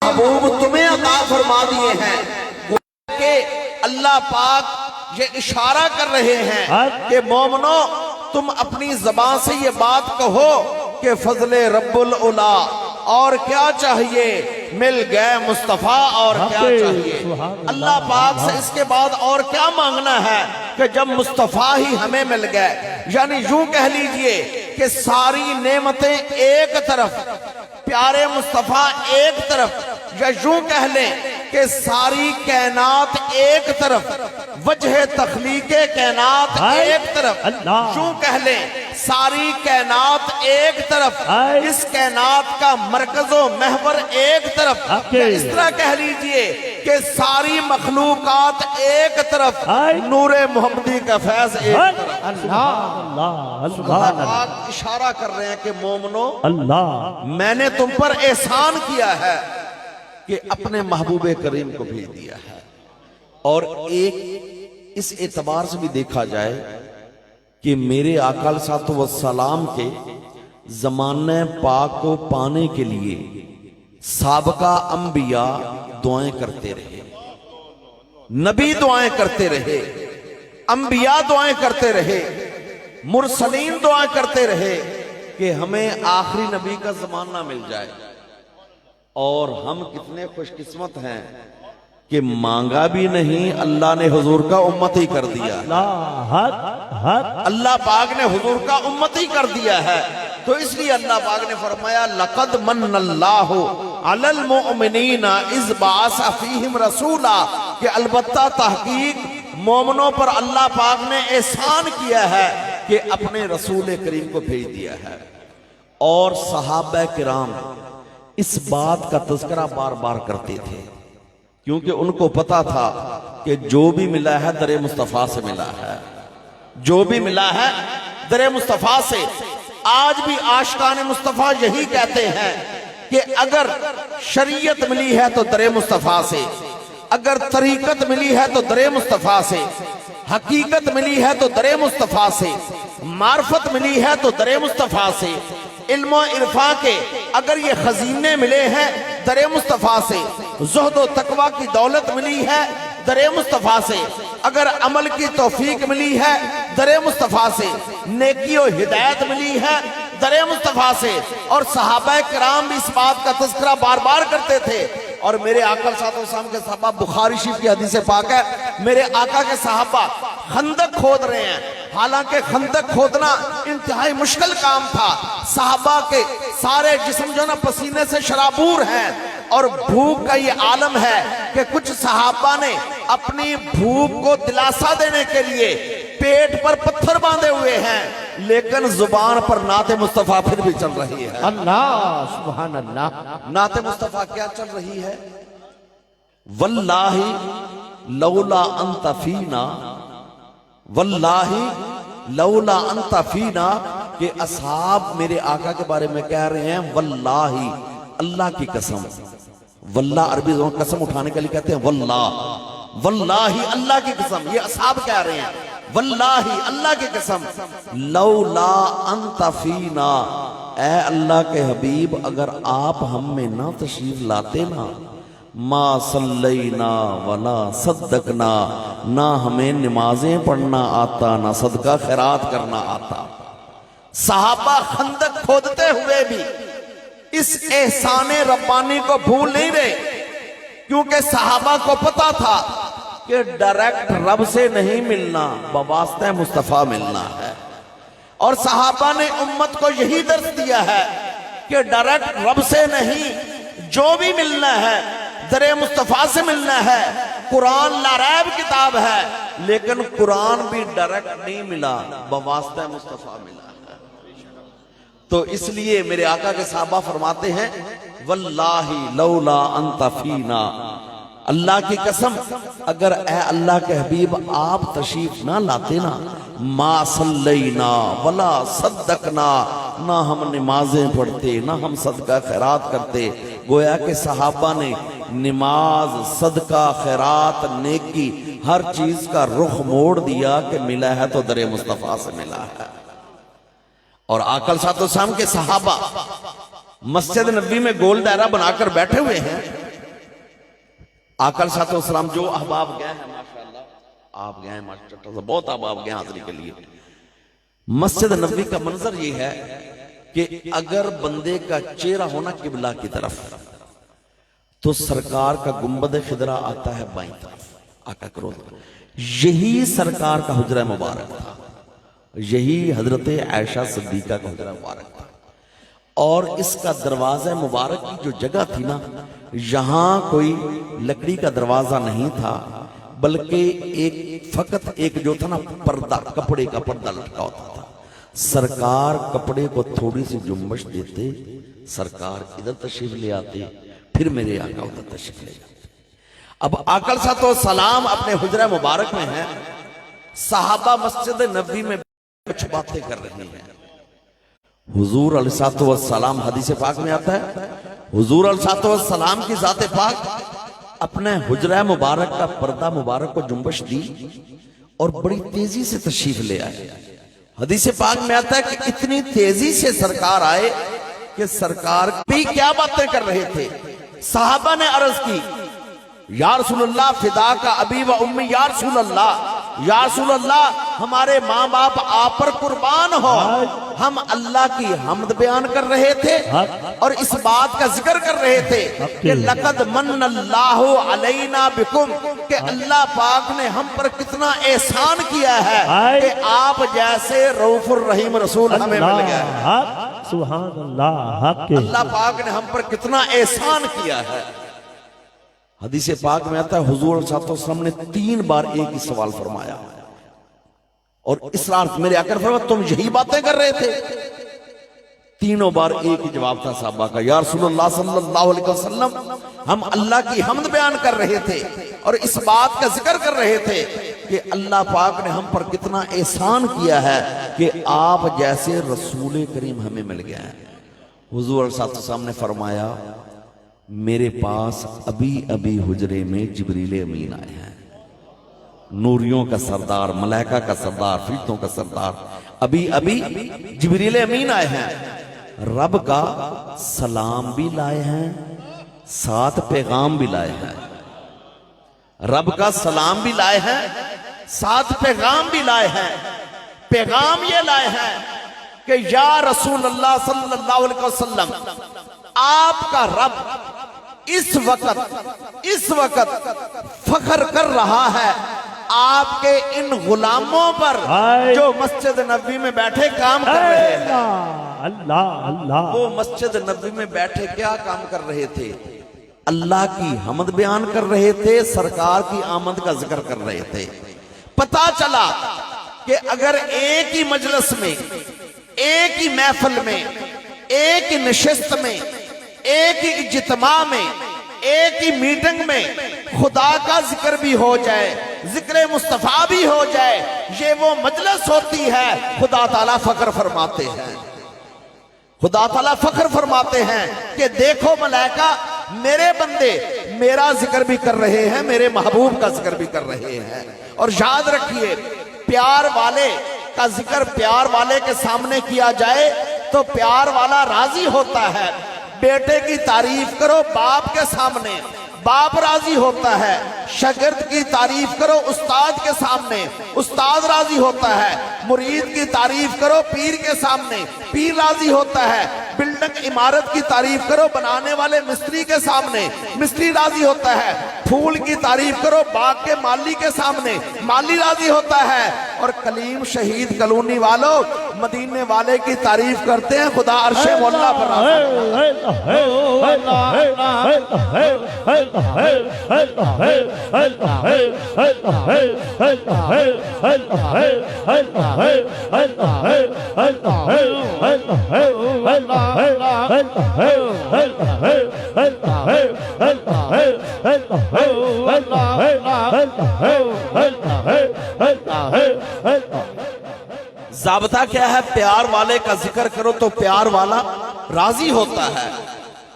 محبوب تمہیں عطا فرما دیے ہیں کہ اللہ پاک یہ اشارہ کر رہے ہیں کہ مومنو تم اپنی زبان سے یہ بات کہو کہ فضل رب العلا اور کیا چاہیے مل گئے مصطفیٰ اور کیا چاہیے اللہ پاک سے اس کے بعد اور کیا مانگنا ہے کہ جب مصطفیٰ ہی ہمیں مل گئے یعنی یوں کہہ لیجئے کہ ساری نعمتیں ایک طرف پیارے مصطفیٰ ایک طرف یا یوں کہہ لیں کہ ساری کائنات ایک طرف وجہ تخلیق کائنات ایک طرف یوں کہہ لیں ساری کائنات ایک طرف اس کائنات کا مرکز و محور ایک طرف اس طرح کہہ لیجئے کہ ساری مخلوقات ایک طرف نور محمدی کا فیض ایک طرف اللہ اشارہ کر رہے ہیں کہ مومنو میں نے تم پر احسان کیا ہے کہ اپنے محبوب کریم کو بھیج دیا ہے اور ایک اس اعتبار سے بھی دیکھا جائے کہ میرے آقا علیہ الصلوۃ والسلام کے زمانہ پاک کو پانے کے لیے سابقہ انبیاء دعائیں کرتے رہے نبی دعائیں کرتے رہے انبیاء دعائیں کرتے رہے مرسلین دعائیں کرتے رہے کہ ہمیں آخری نبی کا زمانہ مل جائے اور ہم کتنے خوش قسمت ہیں کہ مانگا بھی نہیں اللہ نے حضور کا امت ہی کر دیا اللہ پاک نے حضور کا امت ہی کر دیا ہے تو اس لیے اللہ پاک نے فرمایا لقد من اللہ علی المؤمنین اذ بعث فیہم رسولا کہ البتہ تحقیق مومنوں پر اللہ پاک نے احسان کیا ہے کہ اپنے رسول کریم کو بھیج دیا ہے اور صحابہ کرام اس بات کا تذکرہ بار بار کرتے تھے کیونکہ ان کو پتا تھا کہ جو بھی ملا ہے در مصطفیٰ سے ملا ہے جو بھی ملا ہے در مصطفیٰ سے آج بھی عاشقان مصطفیٰ یہی کہتے ہیں کہ اگر شریعت ملی ہے تو در مصطفیٰ سے اگر طریقت ملی ہے تو در مصطفیٰ سے حقیقت ملی ہے تو در مصطفیٰ سے معرفت ملی ہے تو در مصطفیٰ سے علم و عرفان کے اگر یہ خزینے ملے ہیں در مصطفیٰ سے زہد و تقوی کی دولت ملی ہے در مصطفیٰ سے اگر عمل کی توفیق ملی ہے در مصطفیٰ سے نیکی و ہدایت ملی ہے در مصطفیٰ سے اور صحابہ کرام بھی اس بات کا تذکرہ بار بار کرتے تھے اور میرے آقا صلی اللہ علیہ وسلم کے صحابہ بخاری شریف کی حدیث پاک ہے میرے آقا کے صحابہ خندق کھود رہے ہیں حالانکہ خندق کھودنا انتہائی مشکل کام تھا صحابہ کے سارے جسم جو نا پسینے سے شرابور ہیں اور بھوک کا یہ عالم ہے کہ کچھ صحابہ نے اپنی بھوک کو دلاسا دینے کے لیے پیٹ پر پتھر باندھے ہوئے ہیں لیکن زبان پر نعت مصطفیٰ پھر بھی چل رہی ہے اللہ سبحان اللہ نعت مصطفیٰ کیا چل رہی ہے واللہ لولا انت فینا واللہ لولا انت فینا کہ اصحاب میرے آقا کے بارے میں کہہ رہے ہیں واللہ اللہ کی قسم واللہ عربی زبان قسم اٹھانے کے لیے کہتے ہیں واللہ اللہ کی قسم یہ اصحاب کہہ رہے ہیں واللہ اللہ کی قسم لولا انت فینا اے اللہ کے حبیب اگر آپ ہم میں نہ تشریف لاتے نا ما صلینا ولا صدقنا نہ ہمیں نمازیں پڑھنا آتا نہ صدقہ خیرات کرنا آتا صحابہ خندق کھودتے ہوئے بھی اس احسان ربانی کو بھول نہیں رہے کیونکہ صحابہ کو پتا تھا کہ ڈائریکٹ رب سے نہیں ملنا بواسطہ مصطفیٰ ملنا ہے اور صحابہ نے امت کو یہی درس دیا ہے کہ ڈائریکٹ رب سے نہیں جو بھی ملنا ہے در مصطفیٰ سے ملنا ہے قرآن لا ریب کتاب ہے لیکن قرآن بھی ڈائریکٹ نہیں ملا بواسطہ مصطفیٰ ملا ہے تو اس لیے میرے آقا کے صحابہ فرماتے ہیں واللہ لولا انت فینا اللہ کی قسم اگر اے اللہ کے حبیب آپ تشریف نہ لاتے نا ما صلینا ولا صدقنا نہ ہم نمازیں پڑھتے نہ ہم صدقہ خیرات کرتے گویا کہ صحابہ نے نماز صدقہ خیرات نیکی ہر چیز کا رخ موڑ دیا کہ ملا ہے تو در مصطفیٰ سے ملا ہے اور آقا صلی اللہ علیہ وسلم کے صحابہ مسجد نبی میں گول دائرہ بنا کر بیٹھے ہوئے ہیں آقا علیہ الصلوۃ والسلام جو احباب گئے ہیں ماشاءاللہ، آپ گئے ہیں ماشاءاللہ، بہت احباب گئے حاضری کے لیے. مسجد نبوی کا منظر یہ ہے کہ اگر بندے کا چہرہ ہونا قبلہ کی طرف تو سرکار کا گنبد خضرا آتا ہے بائیں طرف، آقا کرو یہی سرکار کا حجرہ مبارک تھا، یہی حضرت عائشہ صدیقہ کا حجرہ مبارک تھا. اور اس کا دروازہ مبارک کی جو جگہ تھی نا، یہاں کوئی لکڑی کا دروازہ نہیں تھا، بلکہ فقط ایک جو تھا نا پردہ، کپڑے کا پردہ لٹکا ہوتا تھا. سرکار کپڑے کو تھوڑی سی جنبش دیتے، سرکار ادھر تشریف لے آتے، پھر میرے آقا ادھر تشریف لے جاتے. اب آقا علیہ الصلوۃ والسلام اپنے حجرہ مبارک میں ہیں، صحابہ مسجد نبوی میں کچھ باتیں کر رہی ہیں. حضور علیہ الصلوۃ والسلام، حدیث پاک میں آتا ہے حضور علیہ الصلوۃ والسلام کی ذات پاک اپنے حجرہ مبارک کا پردہ مبارک کو جنبش دی اور بڑی تیزی سے تشریف لے آئے. حدیث پاک میں آتا ہے کہ اتنی تیزی سے سرکار آئے کہ سرکار بھی کیا باتیں کر رہے تھے. صحابہ نے عرض کی یا رسول اللہ فدا کا ابی و امی، یا رسول اللہ، یا رسول اللہ ہمارے ماں باپ آپ پر قربان ہو. ہم اللہ کی حمد بیان کر رہے تھے اور اس بات کا ذکر کر رہے تھے کہ لقد من اللہ علینا بکم، کہ اللہ پاک نے ہم پر کتنا احسان کیا ہے کہ آپ جیسے رؤوف الرحیم رسول ہمیں مل گیا ہے. سبحان اللہ، اللہ پاک نے ہم پر کتنا احسان کیا ہے. حدیث پاک میں آتا ہے حضور صلی اللہ علیہ وسلم نے 3 بار ایک ہی سوال فرمایا اور اصرار، میرے آقا نے فرمایا تم یہی باتیں کر رہے تھے؟ تینوں بار ایک ہی جواب تھا صحابہ کا، یا رسول اللہ صلی اللہ علیہ وسلم ہم اللہ کی حمد بیان کر رہے تھے اور اس بات کا ذکر کر رہے تھے کہ اللہ پاک نے ہم پر کتنا احسان کیا ہے کہ آپ جیسے رسول کریم ہمیں مل گیا ہے. حضور صلی اللہ علیہ وسلم نے فرمایا میرے پاس ابھی ابھی حجرے میں جبریل امین آئے ہیں، نوریوں کا سردار، ملائکہ کا سردار، فرشتوں کا سردار، ابھی ابھی جبریل امین آئے ہیں. رب کا سلام بھی لائے ہیں، ساتھ پیغام بھی لائے ہیں. رب کا سلام بھی لائے ہیں، ساتھ پیغام بھی لائے ہیں. پیغام یہ لائے ہیں کہ یا رسول اللہ صلی اللہ علیہ وسلم آپ کا رب اس وقت فخر کر رہا ہے آپ کے ان غلاموں پر جو مسجد نبوی میں بیٹھے کام کر رہے ہیں. اللہ اللہ، وہ مسجد نبوی میں بیٹھے کیا کام کر رہے تھے؟ اللہ کی حمد بیان کر رہے تھے، سرکار کی آمد کا ذکر کر رہے تھے. پتا چلا کہ اگر ایک ہی مجلس میں، ایک ہی محفل میں، ایک ہی نشست میں، ایک ہی اجتماع میں، ایک ہی میٹنگ میں خدا کا ذکر بھی ہو جائے، ذکر مصطفیٰ بھی ہو جائے، یہ وہ مجلس ہوتی ہے. خدا تعالیٰ فخر فرماتے ہیں، خدا تعالیٰ فخر فرماتے ہیں کہ دیکھو ملائکہ میرے بندے میرا ذکر بھی کر رہے ہیں، میرے محبوب کا ذکر بھی کر رہے ہیں. اور یاد رکھیے پیار والے کا ذکر پیار والے کے سامنے کیا جائے تو پیار والا راضی ہوتا ہے. بیٹے کی تعریف کرو باپ کے سامنے، باپ راضی ہوتا ہے. شاگرد کی تعریف کرو استاد کے سامنے، استاد راضی ہوتا ہے. مرید کی تعریف کرو پیر کے سامنے، پیر راضی ہوتا ہے. بلڈنگ عمارت کی تعریف کرو بنانے والے مستری کے سامنے، مستری راضی ہوتا ہے. پھول کی تعریف کرو باغ کے مالی کے سامنے، مالی راضی ہوتا ہے. اور کلیم شہید کلونی والوں مدینے والے کی تعریف کرتے ہیں، خدا عرش مولا پر ضابطہ کیا ہے؟ پیار والے کا ذکر کرو تو پیار والا راضی ہوتا ہے.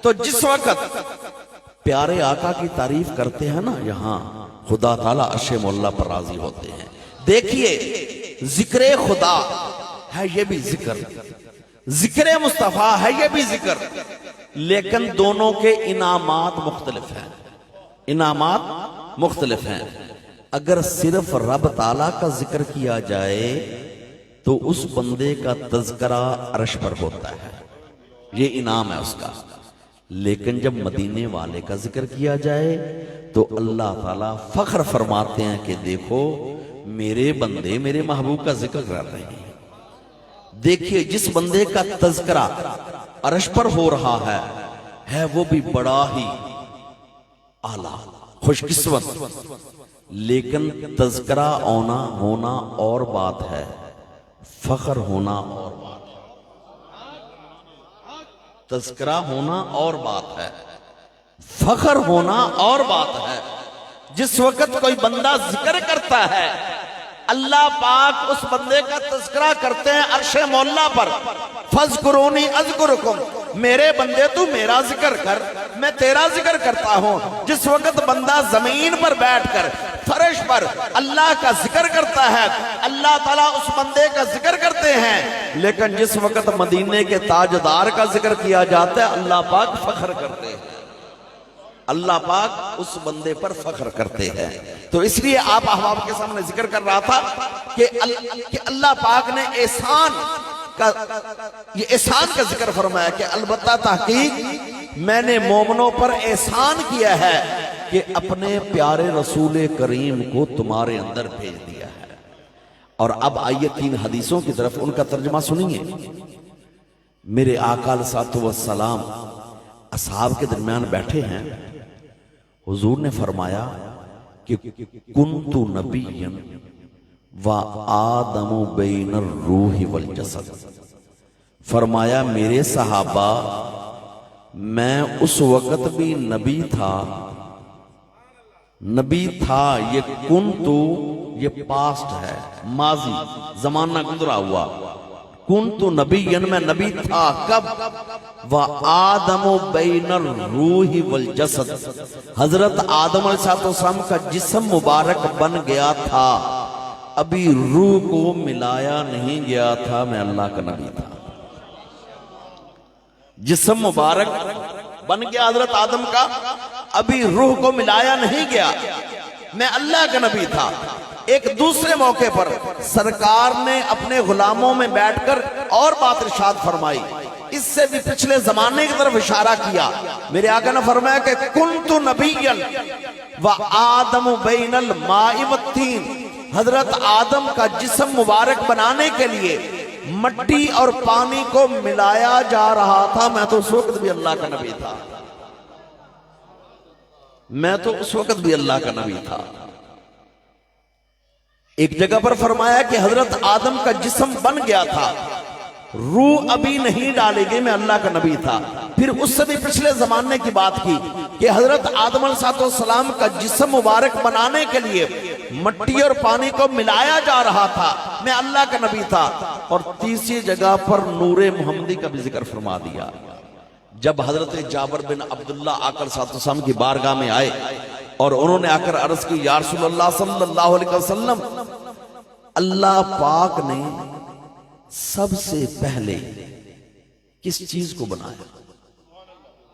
تو جس وقت پیارے آقا کی تعریف کرتے ہیں نا یہاں، خدا تعالیٰ عرش مولا پر راضی ہوتے ہیں. دیکھیے ذکر خدا ہے یہ بھی ذکر، ذکر مصطفیٰ ہے یہ بھی ذکر، لیکن دونوں کے انعامات مختلف ہیں. انعامات مختلف ہیں. اگر صرف رب تعالیٰ کا ذکر کیا جائے تو اس بندے کا تذکرہ عرش پر ہوتا ہے، یہ انعام ہے اس کا. لیکن جب مدینے والے کا ذکر کیا جائے تو اللہ تعالیٰ فخر فرماتے ہیں کہ دیکھو میرے بندے میرے محبوب کا ذکر کر رہے ہیں. دیکھیے جس بندے کا تذکرہ عرش پر ہو رہا ہے وہ بھی بڑا ہی اعلیٰ خوش قسمت. لیکن تذکرہ ہونا اور بات ہے، فخر ہونا اور بات ہے. تذکرہ ہونا اور بات ہے، فخر ہونا اور بات ہے. جس وقت کوئی بندہ ذکر کرتا ہے اللہ پاک اس بندے کا تذکرہ کرتے ہیں عرش مولا پر. فَاذْكُرُونِي أَذْكُرُكُمْ، میرے بندے تو میرا ذکر کر میں تیرا ذکر کرتا ہوں. جس وقت بندہ زمین پر بیٹھ کر فرش پر اللہ کا ذکر کرتا ہے اللہ تعالیٰ اس بندے کا ذکر کرتے ہیں. لیکن جس وقت مدینے کے تاجدار کا ذکر کیا جاتا ہے اللہ پاک فخر کرتے ہیں، اللہ پاک اس بندے پر فخر کرتے ہیں. تو اس لیے آپ احباب کے سامنے ذکر کر رہا تھا کہ اللہ پاک نے یہ احسان کا ذکر فرمایا کہ البتہ تحقیق میں نے مومنوں پر احسان کیا ہے کہ اپنے پیارے رسول کریم کو تمہارے اندر بھیج دیا ہے. اور اب آئیے 3 حدیثوں کی طرف، ان کا ترجمہ سنیے. میرے آقا علیہ الصلوۃ والسلام اصحاب کے درمیان بیٹھے ہیں. حضور نے فرمایا کہ کنت نبیا وآدم بین الروح والجسد. فرمایا میرے صحابہ میں اس وقت بھی نبی تھا. یہ کنتو یہ پاسٹ ہے، ماضی زمانہ گزرا ہوا. کنتو نبیا میں نبی تھا کب؟ وآدم بین الروح والجسد، حضرت آدم علیہ السلام کا جسم مبارک بن گیا تھا، ابھی روح کو ملایا نہیں گیا تھا، میں اللہ کا نبی تھا. جسم مبارک بن گیا حضرت آدم کا، ابھی روح کو ملایا نہیں گیا، میں اللہ کا نبی تھا. ایک دوسرے موقع پر سرکار نے اپنے غلاموں میں بیٹھ کر اور بات ارشاد فرمائی، اس سے بھی پچھلے زمانے کی طرف اشارہ کیا. میرے آقا نے فرمایا کہ کنت نبیا وآدم بین الماء والطین، حضرت آدم کا جسم مبارک بنانے کے لیے مٹی اور پانی کو ملایا جا رہا تھا، میں تو اس وقت بھی اللہ کا نبی تھا. میں تو اس وقت بھی اللہ کا نبی تھا. ایک جگہ پر فرمایا کہ حضرت آدم کا جسم بن گیا تھا، روح ابھی نہیں ڈالے گی، میں اللہ کا نبی تھا. پھر اس سے بھی پچھلے زمانے کی بات کی کہ حضرت آدم علیہ السلام کا جسم مبارک بنانے کے لیے مٹی اور پانی کو ملایا جا رہا تھا، میں اللہ کا نبی تھا. اور تیسری جگہ پر نور محمدی کا بھی ذکر فرما دیا. جب حضرت جابر بن عبداللہ آقا صلی اللہ علیہ وسلم کی بارگاہ میں آئے اور انہوں نے آ کر عرض کی یا رسول اللہ صلی اللہ علیہ وسلم، اللہ پاک نے سب سے پہلے کس چیز کو بنایا،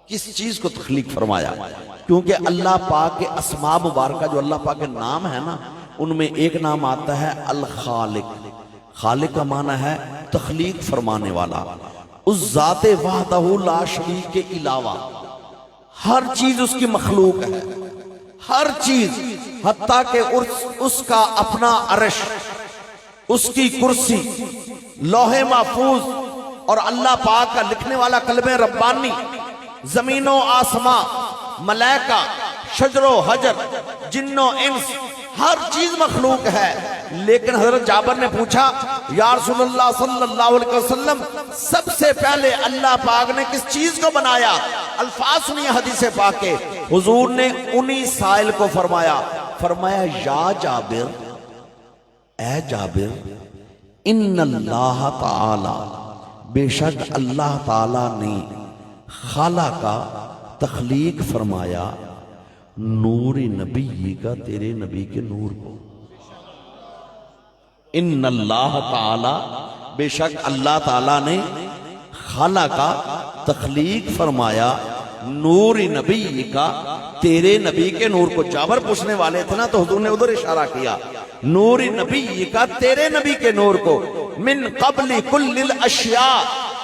کس چیز کو تخلیق فرمایا؟ کیونکہ اللہ پاک کے اسماء مبارکہ جو اللہ پاک کے نام ہے نا، ان میں ایک نام آتا ہے الخالق. خالق کا معنی ہے تخلیق فرمانے والا. اس ذات وحدہ لا شریک کے علاوہ ہر چیز اس کی مخلوق ہے، ہر چیز، حتیٰ کہ اس کا اپنا عرش، اس کی کرسی، لوح محفوظ اور اللہ پاک کا لکھنے والا قلم ربانی، زمین و آسمان، ملائکہ، شجر و حجر، جن و انس، ہر چیز مخلوق ہے. لیکن حضرت جابر نے پوچھا یا رسول اللہ صلی اللہ علیہ وسلم سب سے پہلے اللہ پاک نے کس چیز کو بنایا؟ الفاظ سنیے حدیث پاک کے. حضور نے انہی سائل کو فرمایا یا جابر، اے جابر، ان اللہ تعالی، بے شک اللہ تعالی نے خالق کا تخلیق فرمایا نور نبی کا، تیرے نبی کے نور کو. ان اللہ تعالی، بے شک اللہ تعالی نے خالق کا تخلیق فرمایا نور نبی کا، تیرے نبی کے نور کو جابر پوچھنے والے تھے نا تو حضور نے ادھر اشارہ کیا، نور نبی کا، تیرے نبی کے نور کو، من قبل کل الاشیاء،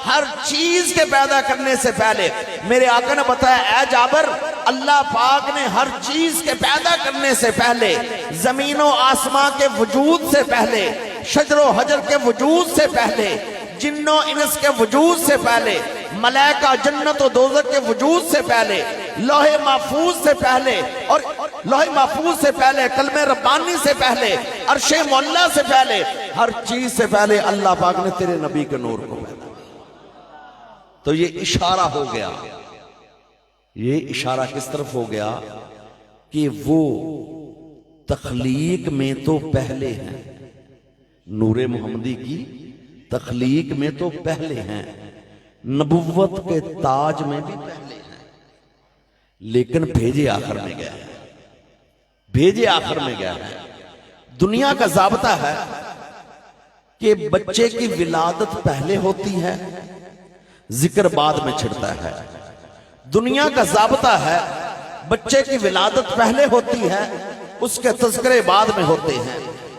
ہر چیز کے پیدا کرنے سے پہلے۔ میرے آقا نے بتایا اے جابر، اللہ پاک نے ہر چیز کے پیدا کرنے سے پہلے، زمین و آسمان کے وجود سے پہلے، شجر و حجر کے وجود سے پہلے، جن و انس کے وجود سے پہلے، ملائکہ جنت و دوزخ کے وجود سے پہلے، لوح محفوظ سے پہلے، اور لوح محفوظ سے پہلے، کلم ربانی سے پہلے، عرش معلیٰ سے پہلے، ہر چیز سے پہلے اللہ پاک نے تیرے نبی کے نور کو پیدا۔ تو یہ اشارہ ہو گیا، یہ اشارہ کس طرف ہو گیا کہ وہ تخلیق میں تو پہلے ہیں، نور محمدی کی تخلیق میں تو پہلے ہیں، نبوت کے تاج میں بھی پہلے ہیں، لیکن بھیجے آخر میں گیا ہے، بھیجے آخر میں گیا ہے۔ دنیا کا ضابطہ ہے کہ بچے کی ولادت پہلے ہوتی ہے، ذکر بعد میں چھڑتا ہے۔ دنیا کا ضابطہ ہے بچے کی ولادت پہلے ہوتی ہے، اس کے تذکرے بعد میں ہوتے ہیں۔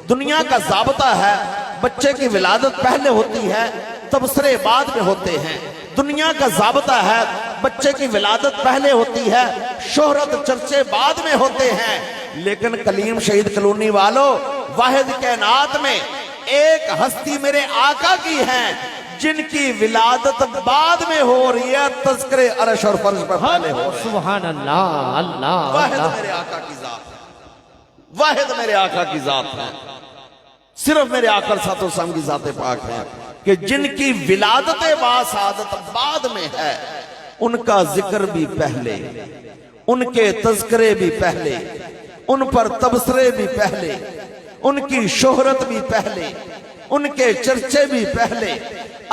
دنیا کا ضابطہ ہے بچے کی ولادت پہلے ہوتی ہے، تبصرے بعد میں ہوتے ہیں۔ دنیا کا ضابطہ ہے بچے کی ولادت پہلے ہوتی ہے، شہرت چرچے بعد میں ہوتے ہیں۔ لیکن کلیم شہید کلونی والوں، واحد کائنات میں ایک ہستی میرے آقا کی ہے جن کی ولادت بعد میں ہو رہی ہے، تذکر عرش اور فرش پر پہلے ہو رہے ہیں۔ سبحان اللہ، اللہ، واحد میرے آقا کی ذات ہے، واحد میرے آقا کی ذات ہے، صرف میرے آقا صلی اللہ علیہ وسلم کی ذات پاک ہے کہ جن کی ولادت باسعادت بعد میں ہے، ان کا ذکر بھی پہلے، ان کے تذکرے بھی پہلے، ان پر تبصرے بھی پہلے، ان کی شہرت بھی پہلے، ان کے چرچے بھی پہلے،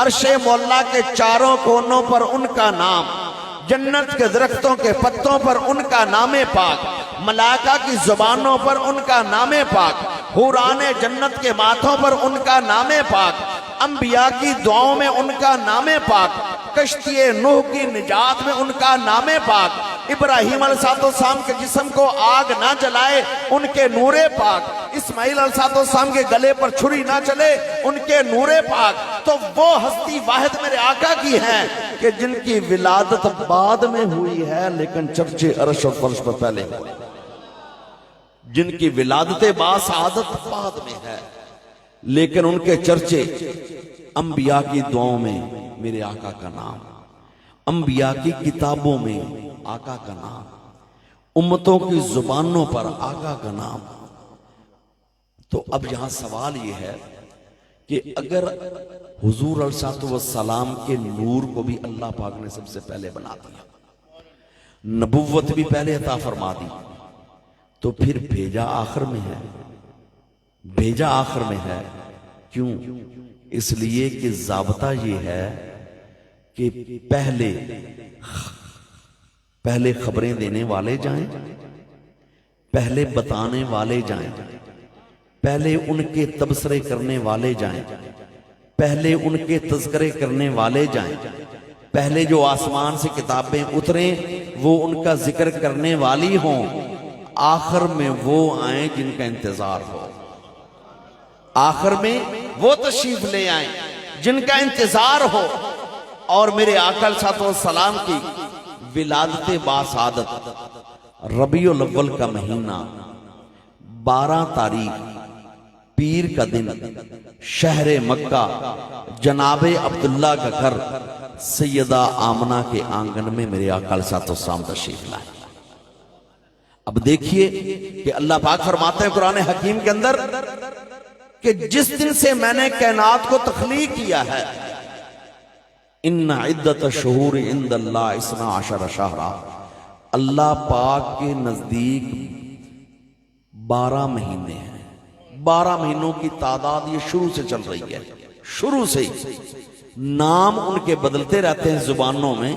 عرش مولا کے چاروں کونوں پر ان کا نام، جنت کے درختوں کے پتوں پر ان کا نام پاک، ملائکہ کی زبانوں پر ان کا نام پاک، حوران جنت کے ماتھوں پر ان کا نام پاک، انبیاء کی دعاؤں میں ان کا نام پاک، کشتی نوح کی نجات میں ان کا نام پاک، ابراہیم علیہ السلام کے جسم کو آگ نہ جلائے ان کے نور پاک، اسماعیل علیہ السلام کے گلے پر چھری نہ چلے ان کے نور پاک۔ تو وہ ہستی واحد میرے آقا کی ہے کہ جن کی ولادت بعد میں ہوئی ہے لیکن چرچے عرش اور فرش پر پہلے ہوئے، جن کی ولادت باسعادت بعد میں ہے لیکن ان کے چرچے انبیاء کی دعاؤں میں میرے آقا کا نام، انبیاء کی کتابوں میں آقا کا نام، امتوں کی زبانوں پر آقا کا نام۔ تو اب یہاں سوال یہ ہے کہ اگر حضور علیہ السلام کے نور کو بھی اللہ پاک نے سب سے پہلے بنا دیا، نبوت بھی پہلے عطا فرما دی، تو پھر بھیجا آخر میں ہے، بھیجا آخر میں ہے کیوں؟ اس لیے کہ ضابطہ یہ ہے کہ پہلے خبریں دینے والے جائیں، پہلے بتانے والے جائیں، پہلے ان کے تبصرے کرنے والے جائیں، پہلے ان کے تذکرے کرنے والے جائیں، پہلے جو آسمان سے کتابیں اتریں وہ ان کا ذکر کرنے والی ہوں، آخر میں وہ آئیں جن کا انتظار ہو، آخر میں وہ تشریف لے آئیں جن کا انتظار ہو۔ اور میرے آقا صلی اللہ علیہ وسلم کی ولادت باسعادت ربیع الاول کا مہینہ 12 تاریخ پیر کا دن، شہر مکہ جناب عبداللہ کا گھر سیدہ آمنہ کے آنگن میں میرے آقا صلی اللہ علیہ وسلم تشریف لائے۔ اب دیکھیے کہ اللہ پاک فرماتے ہیں قرآن حکیم کے اندر کہ جس دن سے میں نے کائنات کو تخلیق کیا ہے، ان عدت الشہور عند اللہ 12 شہرا، اللہ پاک کے نزدیک 12 مہینے ہیں۔ 12 مہینوں کی تعداد یہ شروع سے چل رہی ہے، شروع سے نام ان کے بدلتے رہتے ہیں زبانوں میں،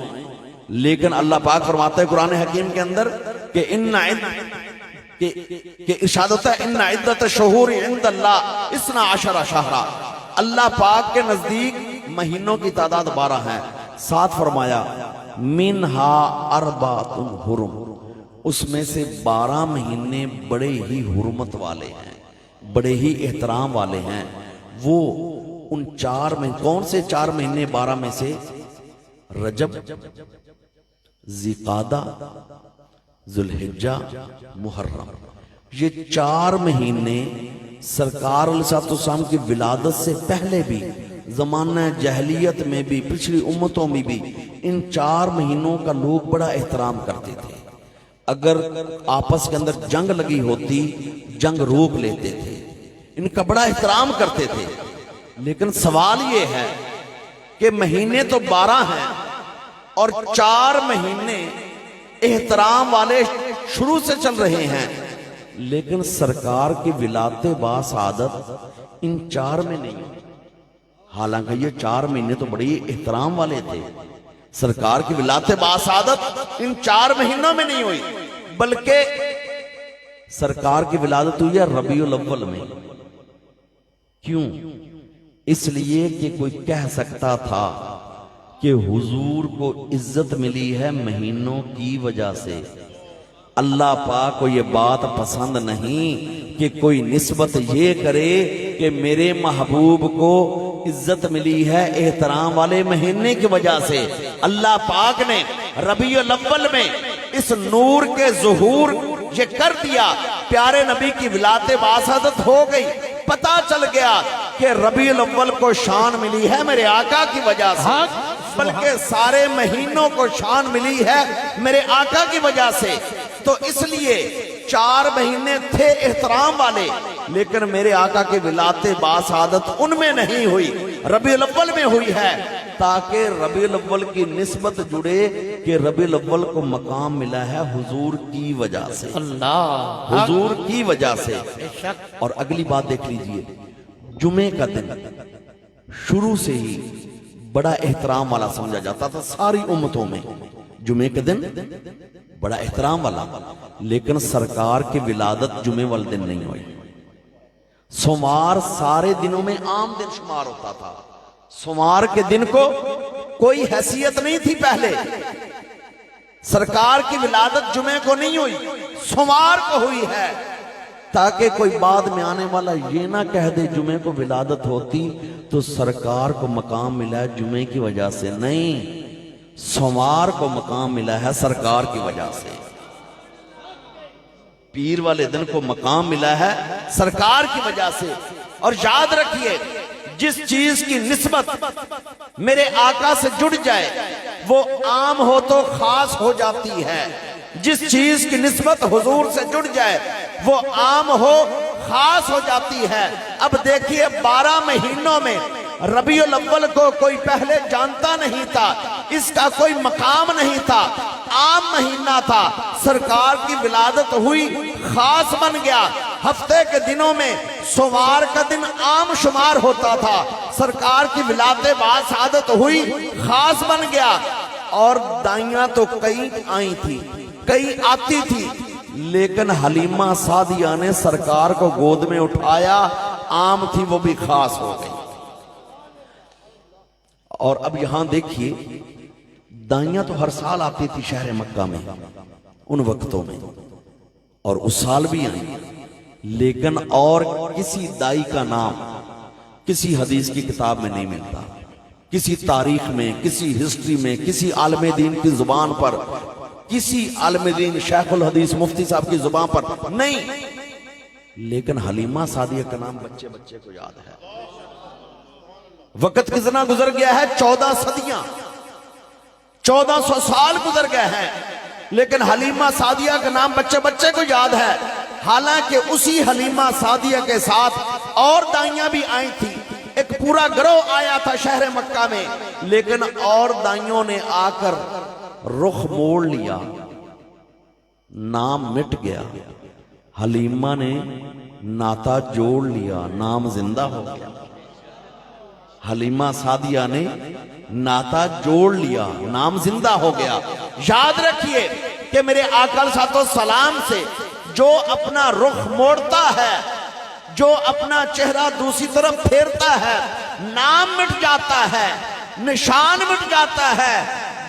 لیکن اللہ پاک فرماتا ہے قرآن حکیم کے اندر کہ ارشاد ہوتا ہے ان عدت الشہور عند اللہ 12 شہرا، اللہ پاک کے نزدیک مہینوں کی تعداد 12 ہے۔ ساتھ فرمایا منہا اربعۃ حرم، اس میں سے 12 مہینے بڑے ہی حرمت والے ہیں، بڑے ہی احترام والے ہیں۔ وہ ان 4 میں کون سے 4 مہینے 12 میں سے؟ رجب، ذوالقعدہ، ذوالحجہ، محرم، یہ 4 مہینے سرکار علیہ السلام کی ولادت سے پہلے بھی، زمانہ جاہلیت میں بھی، پچھلی امتوں میں بھی ان 4 مہینوں کا لوگ بڑا احترام کرتے تھے۔ اگر آپس کے اندر جنگ لگی ہوتی، جنگ روک لیتے تھے، ان کا بڑا احترام کرتے تھے۔ لیکن سوال یہ ہے کہ مہینے تو 12 ہیں اور 4 مہینے احترام والے شروع سے چل رہے ہیں، لیکن سرکار کی ولادت باسعادت ان 4 میں نہیں، حالانکہ یہ 4 مہینے تو بڑی احترام والے تھے۔ سرکار کی ولادت باسعادت ان 4 مہینوں میں نہیں ہوئی، بلکہ سرکار کی ولادت ہوئی ہے ربیع الاول میں۔ کیوں؟ اس لیے کہ کوئی کہہ سکتا تھا کہ حضور کو عزت ملی ہے مہینوں کی وجہ سے۔ اللہ پاک کو یہ بات پسند نہیں کہ کوئی نسبت یہ کرے کہ میرے محبوب کو عزت ملی ہے احترام والے مہینے کی وجہ سے۔ اللہ پاک نے ربیع الاول میں اس نور کے ظہور یہ کر دیا، پیارے نبی کی ولادت باسعادت ہو گئی، پتہ چل گیا کہ ربیع الاول کو شان ملی ہے میرے آقا کی وجہ سے، بلکہ سارے مہینوں کو شان ملی ہے میرے آقا کی وجہ سے۔ تو اس لیے 4 مہینے تھے احترام والے، لیکن میرے آقا کی ولادت باسعادت ان میں نہیں ہوئی، ربیع الاول میں ہوئی ہے، تاکہ ربیع الاول کی نسبت جڑے کہ ربیع الاول کو مقام ملا ہے حضور کی وجہ سے، اللہ، حضور کی وجہ سے۔ اور اگلی بات دیکھ لیجئے، جمعے کا دن شروع سے ہی بڑا احترام والا سمجھا جاتا تھا ساری امتوں میں، جمعے کے دن بڑا احترام والا، لیکن سرکار کی ولادت جمعے والے دن نہیں ہوئی۔ سوموار سارے دنوں میں عام دن شمار ہوتا تھا، سوموار کے دن کو کوئی حیثیت نہیں تھی پہلے، سرکار کی ولادت جمعے کو نہیں ہوئی، سوموار کو ہوئی ہے، تاکہ کوئی بعد میں آنے والا یہ نہ کہہ دے جمعے کو ولادت ہوتی تو سرکار کو مقام ملا ہے جمعے کی وجہ سے، نہیں، سوموار کو مقام ملا ہے سرکار کی وجہ سے، پیر والے دن کو مقام ملا ہے سرکار کی وجہ سے۔ اور یاد رکھیے، جس چیز کی نسبت میرے آقا سے جڑ جائے وہ عام ہو تو خاص ہو جاتی ہے، جس چیز کی نسبت حضور سے جڑ جائے وہ عام ہو خاص ہو جاتی ہے۔ اب دیکھیے 12 مہینوں میں ربیع الاول کو کوئی پہلے جانتا نہیں تھا، اس کا کوئی مقام نہیں تھا، عام مہینہ تھا، سرکار کی ولادت ہوئی خاص بن گیا۔ ہفتے کے دنوں میں سوموار کا دن عام شمار ہوتا تھا، سرکار کی ولادت باسعادت ہوئی خاص بن گیا۔ اور دائیاں تو کئی آئی تھی، کئی آتی تھی، لیکن حلیمہ سعدیہ نے سرکار کو گود میں اٹھایا، عام تھی وہ بھی خاص ہو گئی۔ اور اب یہاں دیکھیے، دائیاں تو ہر سال آتی تھی شہر مکہ میں ان وقتوں میں، اور اس سال بھی آئیں، لیکن اور کسی دائی کا نام کسی حدیث کی کتاب میں نہیں ملتا، کسی تاریخ میں، کسی ہسٹری میں، کسی عالم دین کی زبان پر، کسی عالم دین شیخ الحدیث مفتی صاحب کی زبان پر نہیں، لیکن حلیمہ سعدیہ کا نام بچے بچے کو یاد ہے۔ وقت کتنا گزر گیا ہے؟ 14 صدیاں، 1400 سال گزر گئے ہیں، لیکن حلیمہ سعدیہ کا نام بچے بچے کو یاد ہے۔ حالانکہ اسی حلیمہ سعدیہ کے ساتھ اور دائیاں بھی آئی تھی، ایک پورا گروہ آیا تھا شہر مکہ میں، لیکن اور دائیوں نے آ کر رخ موڑ لیا، نام مٹ گیا، حلیمہ نے ناتا جوڑ لیا، نام زندہ ہو گیا۔ حلیمہ سعدیہ نے ناتا جوڑ لیا، نام زندہ ہو گیا۔ یاد رکھیے کہ میرے آقا علیہ السلام سے جو اپنا رخ موڑتا ہے، جو اپنا چہرہ دوسری طرف پھیرتا ہے، نام مٹ جاتا ہے، نشان مٹ جاتا ہے،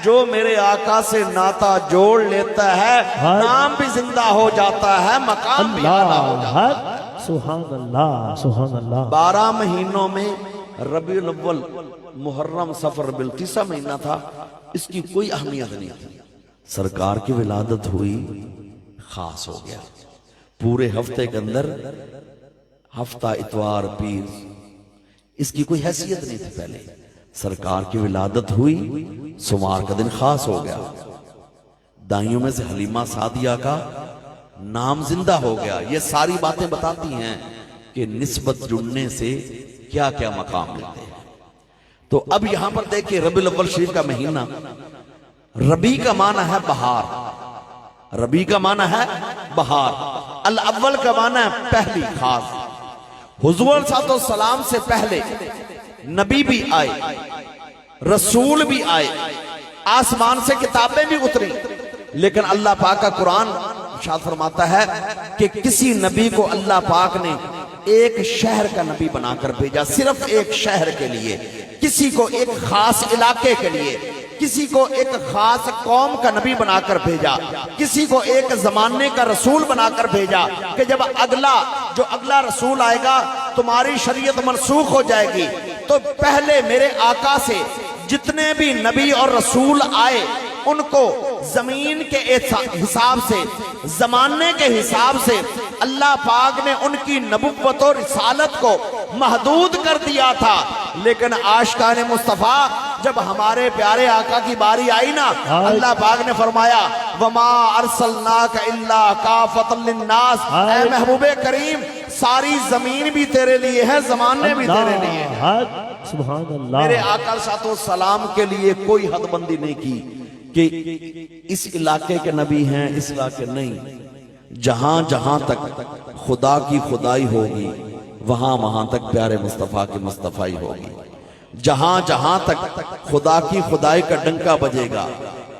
جو میرے آقا سے ناتا جوڑ لیتا ہے نام بھی زندہ ہو جاتا ہے، مقام بھی اعلیٰ ہو جاتا ہے۔ اللہ سبحان اللہ سبحان اللہ۔ 12 مہینوں میں ربیع الاول، محرم، صفر، ربیع تیسرا مہینہ تھا، اس کی کوئی اہمیت نہیں تھی۔ سرکار کی ولادت ہوئی، خاص ہو گیا۔ پورے ہفتے کے اندر ہفتہ، اتوار، پیر، اس کی کوئی حیثیت نہیں تھی پہلے۔ سرکار کی ولادت ہوئی، سمار کا دن خاص ہو گیا۔ دائیوں میں سے حلیمہ سعدیہ کا نام زندہ ہو گیا۔ یہ ساری باتیں بتاتی ہیں کہ نسبت جڑنے سے کیا کیا مقام ملتے ہیں۔ تو اب یہاں پر دیکھیں ربیع الاول شریف کا مہینہ، ربیع کا معنی ہے بہار، ربیع کا معنی ہے بہار، الاول کا معنی ہے پہلی، خاص۔ حضور صلی اللہ علیہ وسلم سے پہلے نبی بھی آئے، رسول بھی آئے، آسمان سے کتابیں بھی اتری، لیکن اللہ پاک کا قرآن ارشاد فرماتا ہے کہ کسی نبی کو اللہ پاک نے ایک شہر کا نبی بنا کر بھیجا، صرف ایک شہر کے لیے، کسی کو ایک خاص علاقے کے لیے، کسی کو ایک خاص قوم کا نبی بنا کر بھیجا، کسی کو ایک زمانے کا رسول بنا کر بھیجا کہ جب اگلا رسول آئے گا تمہاری شریعت منسوخ ہو جائے گی۔ تو پہلے میرے آقا سے جتنے بھی نبی اور رسول آئے ان کو زمین کے حساب سے، زمانے کے حساب سے اللہ پاک نے ان کی نبوت اور رسالت کو محدود کر دیا تھا، لیکن عاشقان مصطفیٰ جب ہمارے پیارے آقا کی باری آئی نا، اللہ پاک نے فرمایا وَمَا أَرْسَلْنَاكَ إِلَّا كَافَةً لِلنَّاسِ، اے محبوب کریم ساری زمین بھی تیرے لیے ہے، زمانے بھی تیرے لیے ہے۔ سبحان اللہ۔ میرے آقا صلی اللہ علیہ وسلم کے لیے کوئی حد بندی نہیں کی کہ اس علاقے کے نبی ہیں، اس علاقے نہیں۔ جہاں جہاں تک خدا کی خدائی ہوگی وہاں وہاں تک پیارے مصطفیٰ کی مصطفائی ہوگی۔ جہاں جہاں تک خدا کی خدائی کا ڈنکا بجے گا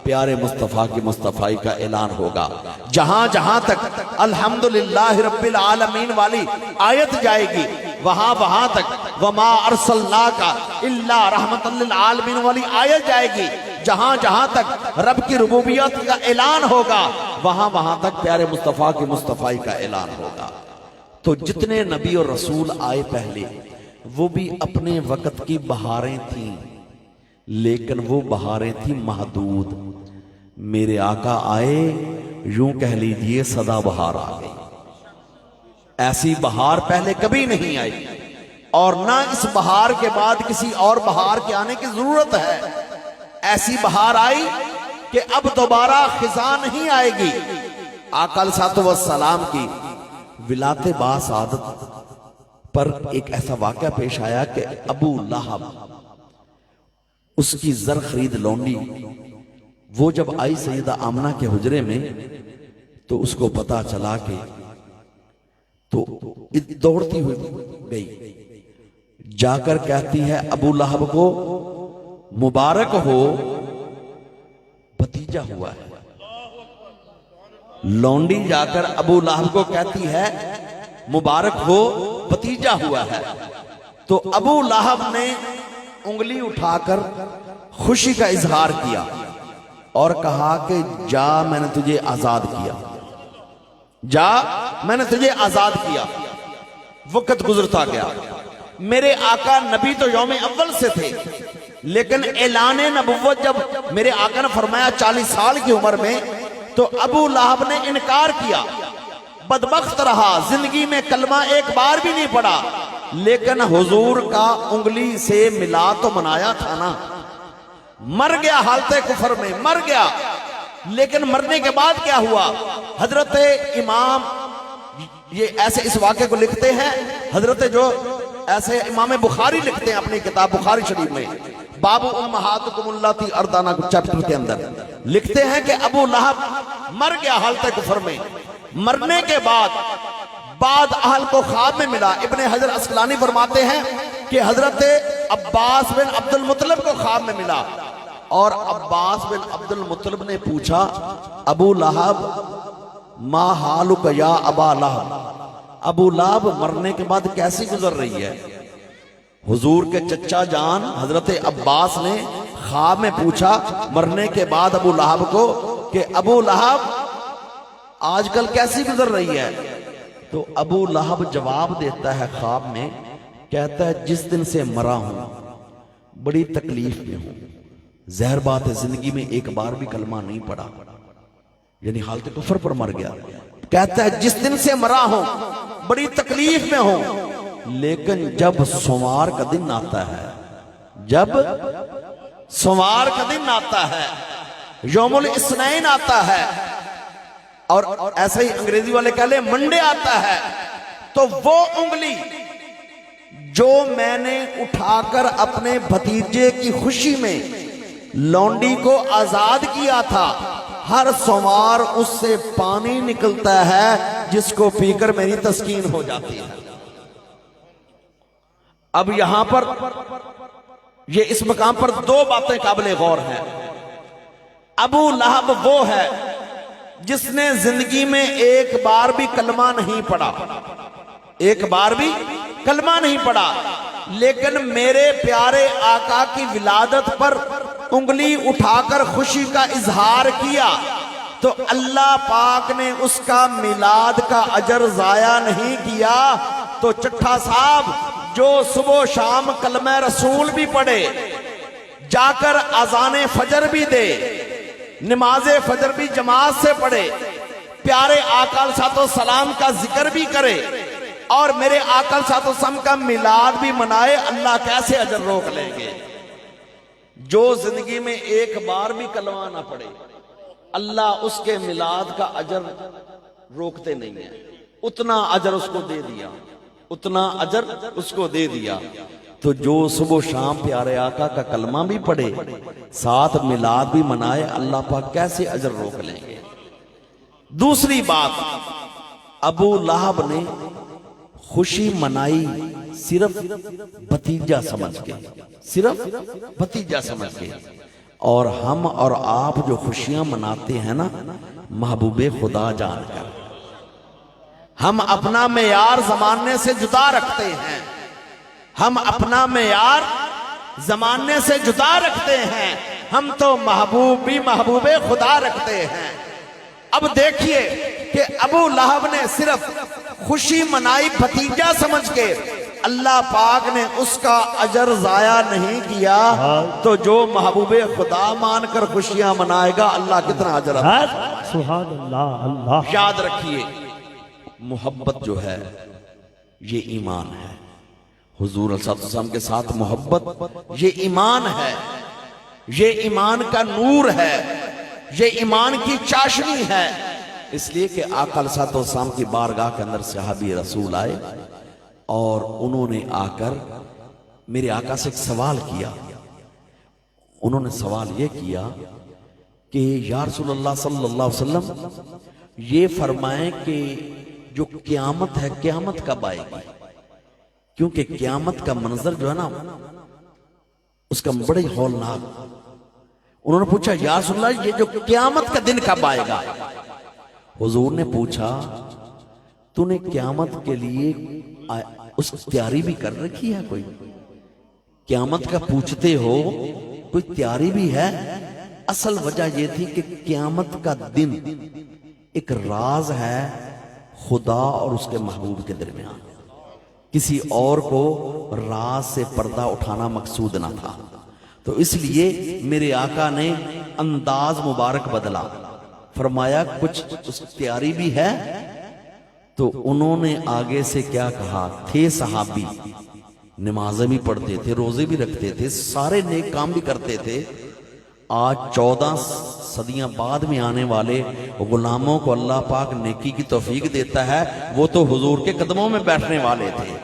پیارے مصطفیٰ کی مصطفیٰ کا اعلان ہوگا۔ جہاں جہاں تک الحمدللہ رب العالمین والی آیت جائے گی وہاں وہاں تک وما ارسلناک الا رحمت للعالمین والی آیت جائے گی۔ جہاں جہاں تک رب کی ربوبیت کا اعلان ہوگا وہاں وہاں تک پیارے مصطفیٰ کی مصطفائی کا اعلان ہوگا۔ تو جتنے نبی اور رسول آئے پہلے وہ بھی اپنے وقت کی بہاریں تھیں، لیکن وہ بہاریں تھیں محدود۔ میرے آقا آئے یوں کہہ لیجئے سدا بہار آ گئی۔ ایسی بہار پہلے کبھی نہیں آئی اور نہ اس بہار کے بعد کسی اور بہار کے آنے کی ضرورت ہے۔ ایسی بہار آئی کہ اب دوبارہ خزاں نہیں آئے گی۔ آقا علیہ السلام کی ولادت باسعادت پر ایک ایسا واقعہ پیش آیا کہ ابو لہب، اس کی زر خرید لونڈی، وہ جب آئی سیدہ آمنہ کے حجرے میں تو اس کو پتا چلا کہ تو دوڑتی ہوئی گئی، جا کر کہتی ہے ابو لہب کو مبارک ہو بھتیجا ہوا ہے۔ لونڈی جا کر ابو لہب کو کہتی ہے مبارک ہو بھتیجا ہوا ہے۔ تو ابو لہب نے انگلی اٹھا کر خوشی کا اظہار کیا اور کہا کہ جا میں نے تجھے آزاد کیا، جا میں نے تجھے آزاد کیا۔ وقت گزرتا گیا، میرے آقا نبی تو یوم اول سے تھے، لیکن اعلان نبوت جب میرے آقا نے فرمایا 40 سال کی عمر میں، تو ابو لہب نے انکار کیا، بدبخت رہا، زندگی میں کلمہ ایک بار بھی نہیں پڑھا، لیکن حضور کا انگلی سے ملا تو منایا تھا نا۔ مر گیا حالت کفر میں، مر گیا، لیکن مرنے کے بعد کیا ہوا؟ حضرت امام یہ ایسے اس واقعے کو لکھتے ہیں، حضرت جو ایسے امام بخاری لکھتے ہیں اپنی کتاب بخاری شریف میں باب امہاتکم اللاتی ارضعنہ چیپٹر کے اندر لکھتے ہیں کہ ابو لہب مر گیا حالت کفر میں۔ مرنے کے بعد اہل کو خواب میں ملا۔ ابن حجر عسقلانی فرماتے ہیں کہ حضرت عباس بن عبد المطلب کو خواب میں ملا، اور عباس بن عبد المطلب نے پوچھا ابو لہب ما حالک یا ابا لہب، ابو لہب مرنے کے بعد کیسی گزر رہی ہے؟ حضور کے چچا جان حضرت عباس نے خواب میں پوچھا مرنے کے بعد ابو لہب کو کہ ابو لہب آج کل کیسی گزر رہی ہے؟ تو ابو لہب جواب دیتا ہے خواب میں، کہتا ہے جس دن سے مرا ہوں بڑی تکلیف میں ہوں، ظاہر بات ہے زندگی میں ایک بار بھی کلمہ نہیں پڑھا، یعنی حالت کفر پر مر گیا۔ کہتا ہے جس دن سے مرا ہوں بڑی تکلیف میں ہوں، لیکن جب سوموار کا دن آتا ہے، جب سوموار کا دن آتا ہے، یوم الاثنین آتا ہے، اور ایسا ہی انگریزی والے کہہ لیں منڈے آتا ہے، تو وہ انگلی جو میں نے اٹھا کر اپنے بھتیجے کی خوشی میں لونڈی کو آزاد کیا تھا، ہر سوموار اس سے پانی نکلتا ہے جس کو پی کر میری تسکین ہو جاتی ہے۔ اب یہاں پر یہ اس مقام پر دو باتیں قابل غور ہیں۔ ابو لہب وہ ہے جس نے زندگی میں ایک بار بھی کلمہ نہیں پڑھا، ایک بار بھی کلمہ نہیں پڑھا، لیکن میرے پیارے آقا کی ولادت پر انگلی اٹھا کر خوشی کا اظہار کیا، تو اللہ پاک نے اس کا میلاد کا اجر ضائع نہیں کیا۔ تو چٹھا صاحب جو صبح و شام کلمہ رسول بھی پڑھے، جا کر اذان فجر بھی دے، نماز فجر بھی جماعت سے پڑھے، پیارے آقا علیہ السلام کا ذکر بھی کرے، اور میرے آقا علیہ السلام کا میلاد بھی منائے، اللہ کیسے اجر روک لیں گے؟ جو زندگی میں ایک بار بھی کلمہ نہ پڑھے، اللہ اس کے میلاد کا اجر روکتے نہیں ہیں، اتنا اجر اس کو دے دیا، اتنا اجر اس کو دے دیا۔ تو جو صبح و شام پیارے آقا کا کلمہ بھی پڑھے، ساتھ میلاد بھی منائے، اللہ پاک کیسے اجر روک لیں گے؟ دوسری بات، ابو لہب نے خوشی منائی صرف بھتیجا سمجھ کے، صرف بھتیجا سمجھ کے، اور ہم اور آپ جو خوشیاں مناتے ہیں نا محبوب خدا جان کر، ہم اپنا معیار زمانے سے جدا رکھتے ہیں، ہم اپنا معیار زمانے سے جدا رکھتے ہیں، ہم تو محبوب بھی محبوب خدا رکھتے ہیں۔ اب دیکھیے کہ ابو لہب نے صرف خوشی منائی بھتیجا سمجھ کے، اللہ پاک نے اس کا اجر ضائع نہیں کیا، تو جو محبوب خدا مان کر خوشیاں منائے گا اللہ کتنا اجر عطا کرے گا۔ سبحان اللہ۔ اللہ یاد رکھیے محبت جو ہے یہ ایمان ہے، حضور علیہ السلام کے ساتھ محبت یہ ایمان ہے، یہ ایمان کا نور ہے، یہ ایمان کی چاشنی ہے۔ اس لیے کہ آقا علیہ السلام کی بارگاہ کے اندر صحابی رسول آئے اور انہوں نے آ کر میرے آقا سے ایک سوال کیا۔ انہوں نے سوال یہ کیا کہ یا رسول اللہ صلی اللہ علیہ وسلم یہ فرمائیں کہ جو قیامت ہے قیامت کب آئے گی؟ کیونکہ قیامت کا منظر جو ہے نا اس کا بڑی ہولناک۔ انہوں نے پوچھا یا رسول اللہ یہ جو قیامت کا دن کب آئے گا؟ حضور نے پوچھا تو نے قیامت کے لیے اس تیاری بھی کر رکھی ہے؟ کوئی قیامت کا پوچھتے ہو کوئی تیاری بھی ہے؟ اصل وجہ یہ تھی کہ قیامت کا دن ایک راز ہے خدا اور اس کے محبوب کے درمیان، کسی اور کو راز سے پردہ اٹھانا مقصود نہ تھا، تو اس لیے میرے آقا نے انداز مبارک بدلا، فرمایا کچھ اس تیاری بھی ہے؟ تو انہوں نے آگے سے کیا کہا، تھے صحابی نمازیں بھی پڑھتے تھے، روزے بھی رکھتے تھے، سارے نیک کام بھی کرتے تھے، آج 14 صدیاں بعد میں آنے والے غلاموں کو اللہ پاک نیکی کی توفیق دیتا ہے، وہ تو حضور کے قدموں میں بیٹھنے والے تھے،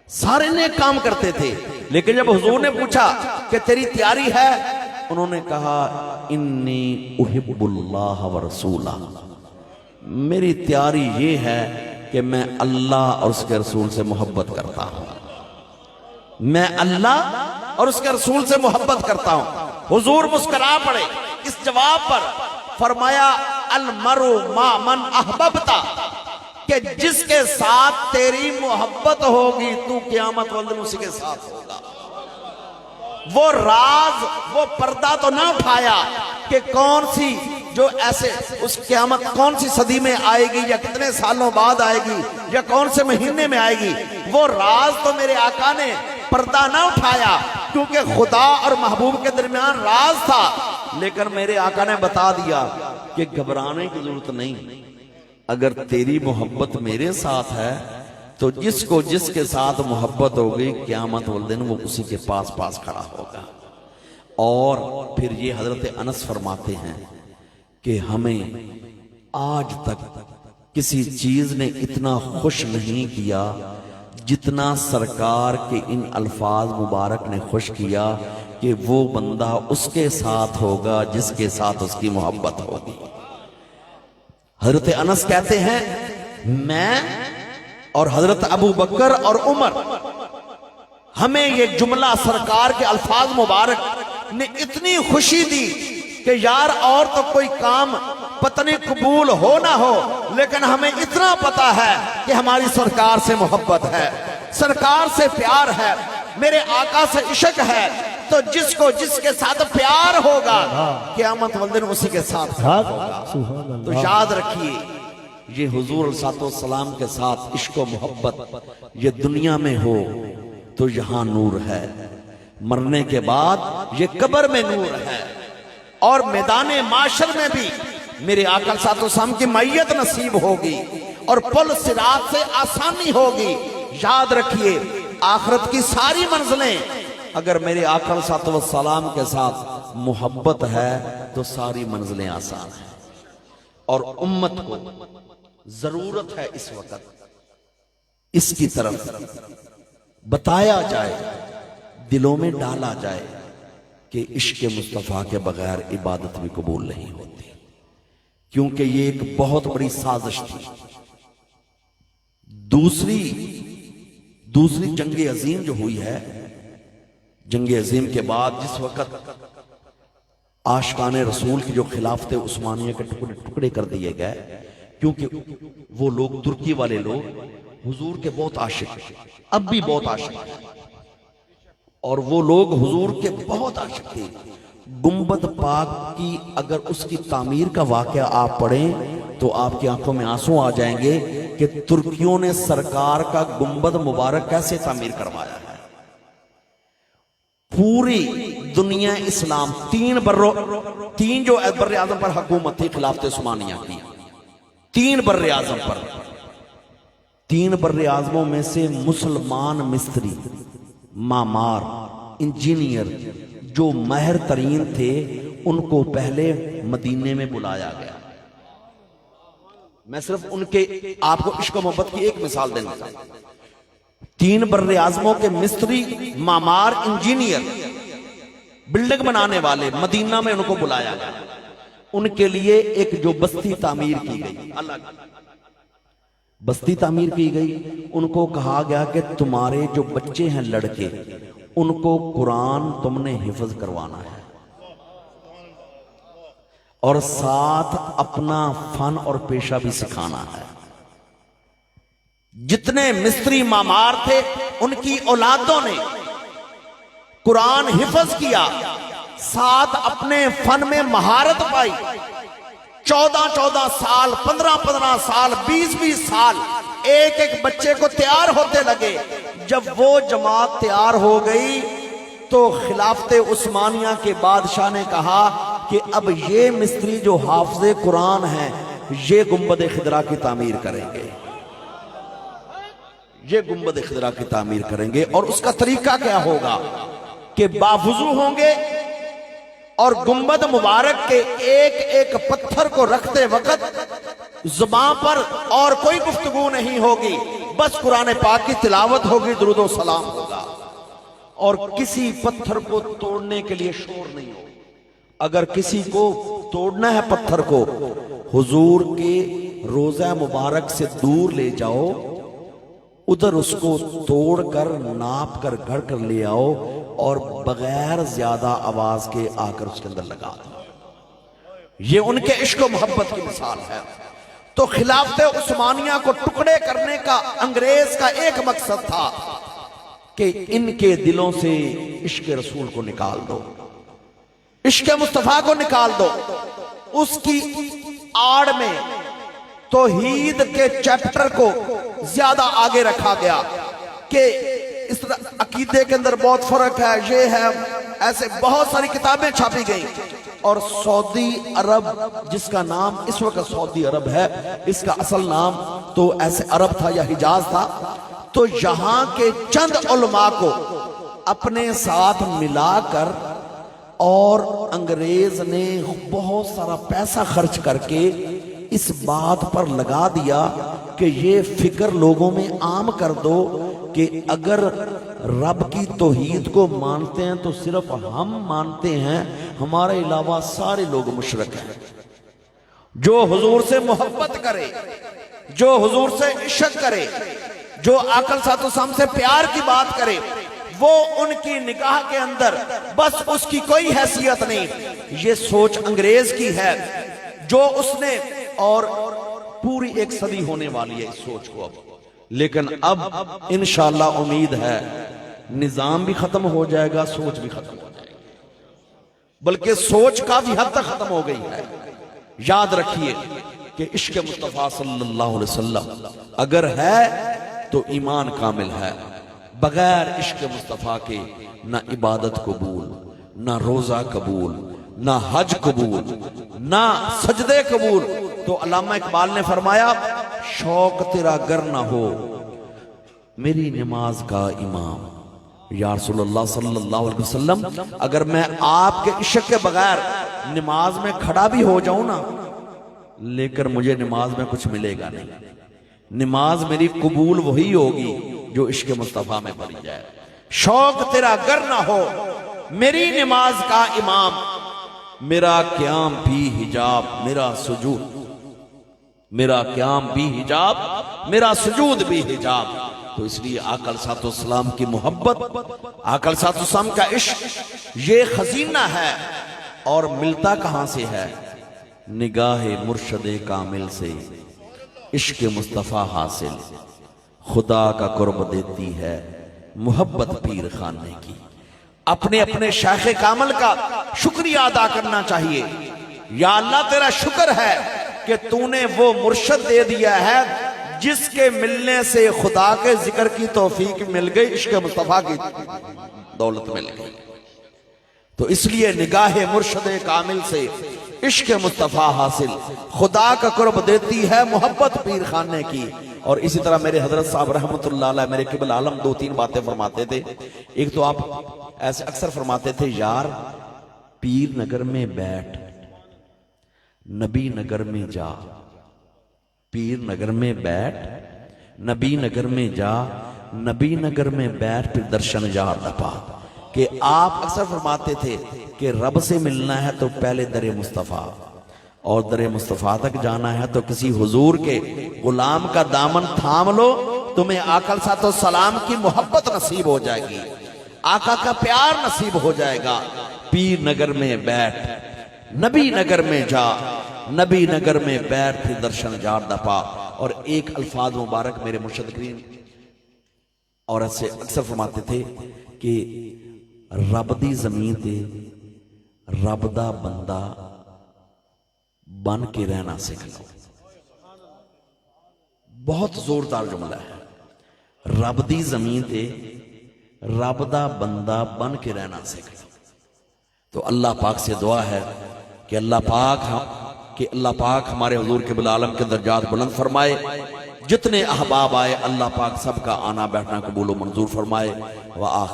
سارے نیک کام کرتے تھے، لیکن جب حضور نے پوچھا کہ تیری تیاری ہے، انہوں نے کہا انی احب اللہ ورسولہ، میری تیاری یہ ہے کہ میں اللہ اور اس کے رسول سے محبت کرتا ہوں، میں اللہ اور اس کے رسول سے محبت کرتا ہوں۔ حضور مسکرا پڑے اس جواب پر، فرمایا المرء مع من احببتا، کہ جس کے ساتھ تیری محبت ہوگی تو قیامت والے دن اسی کے ساتھ ہوگا۔ وہ راز وہ پردہ تو نہ اٹھایا کہ کون سی جو ایسے اس قیامت کون سی صدی میں آئے گی یا کتنے سالوں بعد آئے گی یا کون سے مہینے میں آئے گی، وہ راز تو میرے آقا نے پردہ نہ اٹھایا کیونکہ خدا اور محبوب کے درمیان راز تھا، لیکن میرے آقا نے بتا دیا کہ گھبرانے کی ضرورت نہیں، اگر تیری محبت میرے ساتھ ہے تو جس کو جس کے ساتھ محبت ہوگی قیامت والدین وہ اسی کے پاس کھڑا ہوگا۔ اور پھر یہ حضرت انس فرماتے ہیں کہ ہمیں آج تک کسی چیز نے اتنا خوش نہیں کیا جتنا سرکار کے ان الفاظ مبارک نے خوش کیا کہ وہ بندہ اس کے ساتھ ہوگا جس کے ساتھ اس کی محبت ہوگی۔ حضرت انس کہتے ہیں میں اور حضرت ابو بکر اور عمر ہمیں یہ جملہ سرکار کے الفاظ مبارک نے اتنی خوشی دی کہ یار اور تو کوئی کام پتہ نہیں قبول ہو نہ ہو لیکن ہمیں اتنا پتا ہے کہ ہماری سرکار سے محبت ہے، سرکار سے پیار ہے، میرے آقا سے عشق ہے، تو جس کو جس کے ساتھ پیار ہوگا قیامت والدین اسی کے ساتھ ہوگا۔ تو یاد رکھیے یہ حضور صلی اللہ علیہ وسلم کے ساتھ عشق و محبت یہ دنیا میں ہو تو یہاں نور ہے، مرنے کے بعد یہ قبر میں نور ہے، اور میدان معاشر میں بھی میرے آقا صلی اللہ علیہ وسلم کی معیت نصیب ہوگی اور پل صراط سے آسانی ہوگی۔ یاد رکھیے آخرت کی ساری منزلیں اگر میرے آقا صلی اللہ علیہ وسلم کے ساتھ محبت ہے تو ساری منزلیں آسان ہیں، اور امت کو ضرورت ہے اس وقت اس کی طرف بتایا جائے، دلوں میں ڈالا جائے کہ عشق مصطفیٰ کے بغیر عبادت بھی قبول نہیں ہوتی، کیونکہ یہ ایک بہت بڑی سازش تھی۔ دوسری جنگ عظیم جو ہوئی ہے، جنگ عظیم کے بعد جس وقت عاشقان رسول کی جو خلافت عثمانیہ کے ٹکڑے کر دیے گئے، کیونکہ وہ لوگ ترکی والے لوگ حضور کے بہت عاشق تھے، اب بھی بہت عاشق ہیں، اور وہ لوگ حضور کے بہت عاشق تھے۔ گنبد پاک کی اگر اس کی تعمیر کا واقعہ آپ پڑھیں تو آپ کی آنکھوں میں آنسو آ جائیں گے کہ ترکیوں نے سرکار کا گنبد مبارک کیسے تعمیر کروایا ہے۔ پوری دنیا اسلام تین جو بر اعظم پر حکومت تھی خلافت عثمانیہ کی، تین بر اعظم پر، تین بر اعظموں میں سے مسلمان مستری، معمار، انجینئر جو ماہر ترین تھے ان کو پہلے مدینے میں بلایا گیا۔ میں صرف ان کے آپ کو عشق و محبت کی ایک مثال دینا چاہتا ہوں۔ تین بر اعظموں کے مستری، معمار، انجینئر، بلڈنگ بنانے والے مدینہ میں ان کو بلایا گیا، ان کے لیے ایک جو بستی تعمیر کی گئی، الگ بستی تعمیر کی گئی، ان کو کہا گیا کہ تمہارے جو بچے ہیں لڑکے ان کو قرآن تم نے حفظ کروانا ہے اور ساتھ اپنا فن اور پیشہ بھی سکھانا ہے۔ جتنے مستری معمار تھے ان کی اولادوں نے قرآن حفظ کیا، ساتھ اپنے فن میں مہارت پائی، 14 سال، 15 سال، 20 سال ایک ایک بچے کو تیار ہوتے لگے۔ جب وہ جماعت تیار ہو گئی تو خلافت عثمانیہ کے بادشاہ نے کہا کہ اب یہ مستری جو حافظ قرآن ہیں یہ گنبد خضرا کی تعمیر کریں گے، یہ گنبد خضرا کی تعمیر کریں گے، اور اس کا طریقہ کیا ہوگا کہ بافضو ہوں گے اور گنبد مبارک کے ایک ایک پتھر کو رکھتے وقت زبان پر اور کوئی گفتگو نہیں ہوگی، بس قرآن پاک کی تلاوت ہوگی، درود و سلام ہوگا، اور کسی پتھر کو توڑنے کے لیے شور نہیں ہوگا۔ اگر کسی کو توڑنا ہے پتھر کو، حضور کے روضہ مبارک سے دور لے جاؤ، ادھر اس کو توڑ کر ناپ کر گھڑ کر لے آؤ اور بغیر زیادہ آواز کے آ کر اس کے اندر لگا دو۔ یہ ان کے عشق و محبت کی مثال ہے۔ تو خلافت عثمانیہ کو ٹکڑے کرنے کا انگریز کا ایک مقصد تھا کہ ان کے دلوں سے عشق رسول کو نکال دو، عشق مصطفیٰ کو نکال دو۔ اس کی آڑ میں توحید کے چیپٹر کو زیادہ آگے رکھا گیا کہ اس عقیدے کے اندر بہت فرق ہے، یہ ہے، ایسے بہت ساری کتابیں چھاپی گئیں۔ اور سعودی عرب، جس کا نام اس وقت سعودی عرب ہے، اس کا اصل نام تو ایسے عرب تھا یا حجاز تھا، تو یہاں کے چند علماء کو اپنے ساتھ ملا کر اور انگریز نے بہت سارا پیسہ خرچ کر کے اس بات پر لگا دیا کہ یہ فکر لوگوں میں عام کر دو کہ اگر رب کی توحید کو مانتے ہیں تو صرف ہم مانتے ہیں، ہمارے علاوہ سارے لوگ مشرک ہیں۔ جو حضور سے محبت کرے، جو حضور سے عشق کرے، جو عقل سات و سم سے پیار کی بات کرے، وہ ان کی نگاہ کے اندر بس اس کی کوئی حیثیت نہیں۔ یہ سوچ انگریز کی ہے جو اس نے، اور پوری ایک صدی ہونے والی ہے اس سوچ کو اب، لیکن اب انشاءاللہ امید ہے نظام بھی ختم ہو جائے گا، سوچ بھی ختم ہو جائے گی، بلکہ سوچ کافی حد تک ختم ہو گئی ہے۔ یاد رکھیے کہ عشق مصطفیٰ صلی اللہ علیہ وسلم اگر ہے تو ایمان کامل ہے۔ بغیر عشق مصطفیٰ کے نہ عبادت قبول، نہ روزہ قبول، نہ حج قبول، نہ سجدے قبول۔ تو علامہ اقبال نے فرمایا، شوق تیرا گر نہ ہو میری نماز کا امام۔ یا رسول اللہ صلی اللہ علیہ وسلم، اگر میں آپ کے عشق کے بغیر نماز میں کھڑا بھی ہو جاؤں نا، لیکن مجھے نماز میں کچھ ملے گا نہیں۔ نماز میری قبول وہی ہوگی جو عشق مصطفیٰ میں پڑھی جائے۔ شوق تیرا گر نہ ہو میری نماز کا امام، میرا قیام بھی حجاب میرا سجود، میرا قیام بھی حجاب میرا سجود بھی حجاب۔ تو اس لیے آقا علیہ الصلوۃ والسلام کی محبت، آقا علیہ الصلوۃ والسلام کا عشق، یہ خزینہ ہے۔ اور ملتا کہاں سے ہے؟ نگاہ مرشد کامل سے عشق مصطفیٰ حاصل، خدا کا قرب دیتی ہے محبت پیر خانے کی۔ اپنے اپنے شیخ کامل کا شکریہ ادا کرنا چاہیے۔ یا اللہ تیرا شکر ہے کہ تو نے وہ مرشد دے دیا ہے جس کے ملنے سے خدا کے ذکر کی توفیق مل گئی، عشق مصطفیٰ کی دولت مل گئی۔ تو اس لیے نگاہ مرشد کامل سے عشق مصطفیٰ حاصل، خدا کا قرب دیتی ہے محبت پیر خانے کی۔ اور اسی طرح میرے حضرت صاحب رحمت اللہ علیہ، میرے قبل عالم، دو تین باتیں فرماتے تھے۔ ایک تو آپ ایسے اکثر فرماتے تھے، یار پیر نگر میں بیٹھ نبی نگر میں جا، پیر نگر میں بیٹھ نبی نگر میں جا، نبی نگر میں بیٹھ پھر درشن یار نہ پا۔ کہ آپ اکثر فرماتے تھے کہ رب سے ملنا ہے تو پہلے در مصطفیٰ، اور در مصطفیٰ تک جانا ہے تو کسی حضور کے غلام کا دامن تھام لو، تمہیں آقا علیہ الصلوۃ والسلام کی محبت نصیب ہو جائے گی، آقا کا پیار نصیب ہو جائے گا۔ پیر نگر میں بیٹھ نبی نگر میں جا، نبی نگر میں بیٹھ پھر درشن یار نہ پا۔ اور ایک الفاظ مبارک میرے مرشد کریم اور ایسے اکثر فرماتے تھے کہ رب دی زمین تے رب دا بندہ بن کے رہنا سیکھ لو۔ بہت زوردار جملہ ہے، رب دی زمین تے رب دا بندہ بن کے رہنا سیکھ لو۔ تو اللہ پاک سے دعا ہے کہ اللہ پاک ہمارے حضور قبلہ عالم کے درجات بلند فرمائے۔ جتنے احباب آئے اللہ پاک سب کا آنا بیٹھنا قبول و منظور فرمائے۔ وآخر